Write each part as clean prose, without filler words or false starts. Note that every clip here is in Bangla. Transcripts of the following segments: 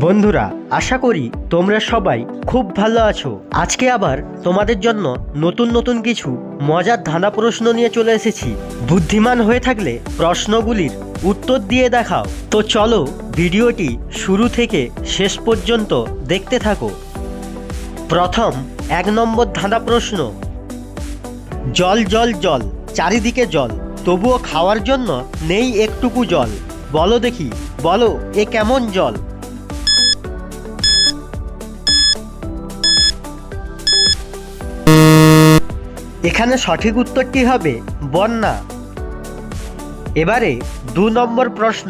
বন্ধুরা, আশা করি তোমরা সবাই খুব ভালো আছো। আজকে আবার তোমাদের জন্য নতুন নতুন কিছু মজার ধাঁধা প্রশ্ন নিয়ে চলে এসেছি। বুদ্ধিমান হয়ে থাকলে প্রশ্নগুলির উত্তর দিয়ে দেখাও। তো চলো ভিডিওটি শুরু থেকে শেষ পর্যন্ত দেখতে থাকো। প্রথম 1 নম্বর ধাঁধা প্রশ্ন। জল জল জল, চারিদিকে জল, তবুও খাওয়ার জন্য নেই একটুকু জল। বলো দেখি, বলো এ কেমন জল? এখানে সঠিক উত্তরটি হবে বন্যা। এবারে 2 নম্বর প্রশ্ন।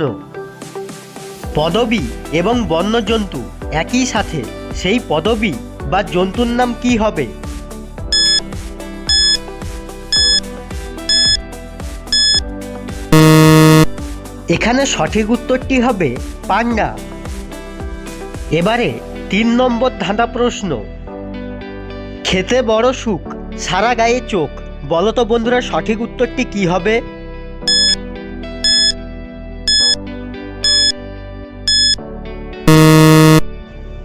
পদবী এবং বন্যজন্তু একই সাথে, সেই পদবী বা জন্তুর নাম কি হবে? এখানে সঠিক উত্তরটি হবে পান্ডা। এবারে 3 নম্বর ধাঁধা প্রশ্ন। খেতে বড় সুখ, সারা গায়ে চোখ, বলো তো বন্ধুরা সঠিক উত্তরটি কি হবে?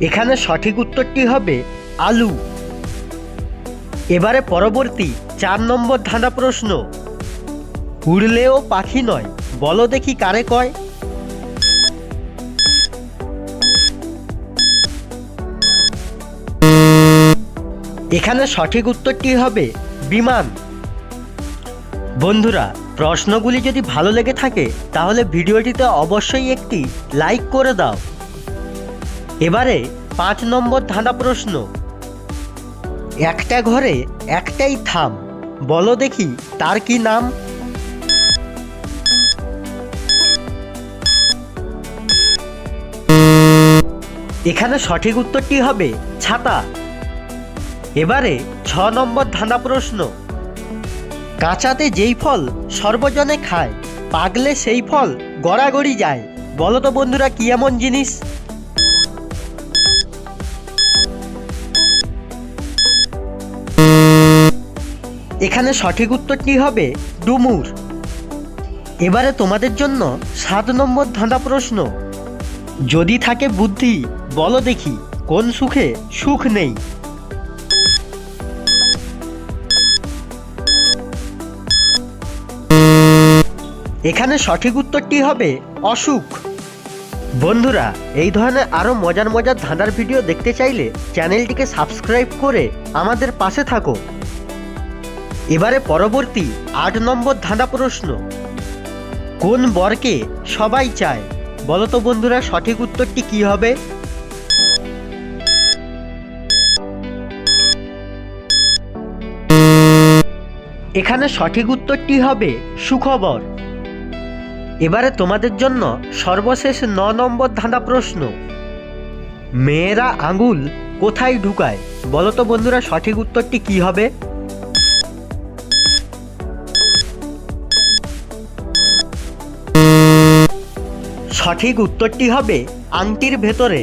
এখানে সঠিক উত্তরটি হবে আলু। এবারে পরবর্তী 4 নম্বর ধাঁধা প্রশ্ন। উড়লেও পাখি নয়, বলো দেখি কারে কয়? এখানে সঠিক উত্তরটি হবে বিমান। বন্ধুরা, প্রশ্নগুলি যদি ভালো লেগে থাকে তাহলে ভিডিওটিতে অবশ্যই একটি লাইক করে দাও। এবারে 5 নম্বর ধাঁধা প্রশ্ন। একটা ঘরে একটাই থাম, বলো দেখি তার কি নাম? এখানে সঠিক উত্তরটি হবে ছাতা। এবারে 6 নম্বর ধাঁধা প্রশ্ন। কাঁচাতে যেই ফল সর্বজনে খায়, পাকলে সেই ফল গড়াগড়ি যায়, বলো তো বন্ধুরা কি এমন জিনিস? এখানে সঠিক উত্তরটি হবে ডুমুর। এবারে তোমাদের জন্য 7 নম্বর ধাঁধা প্রশ্ন। যদি থাকে বুদ্ধি, বলো দেখি কোন সুখে সুখ নেই? এখানে সঠিক উত্তরটি হবে অসুখ। বন্ধুরা, এই ধরনের আরও মজার মজার ধাঁধার ভিডিও দেখতে চাইলে চ্যানেলটিকে সাবস্ক্রাইব করে আমাদের পাশে থাকো। এবারে পরবর্তী 8 নম্বর ধাঁধা প্রশ্ন। কোন বরকে সবাই চায়, বলো তো বন্ধুরা সঠিক উত্তরটি কি হবে? এখানে সঠিক উত্তরটি হবে সুখবর। এবারে তোমাদের জন্য সর্বশেষ 9 নম্বর ধাঁধা প্রশ্ন। মেয়েরা আঙুল কোথায় ঢুকায়, বলো তো বন্ধুরা সঠিক উত্তরটি কি হবে? সঠিক উত্তরটি হবে আংটির ভেতরে।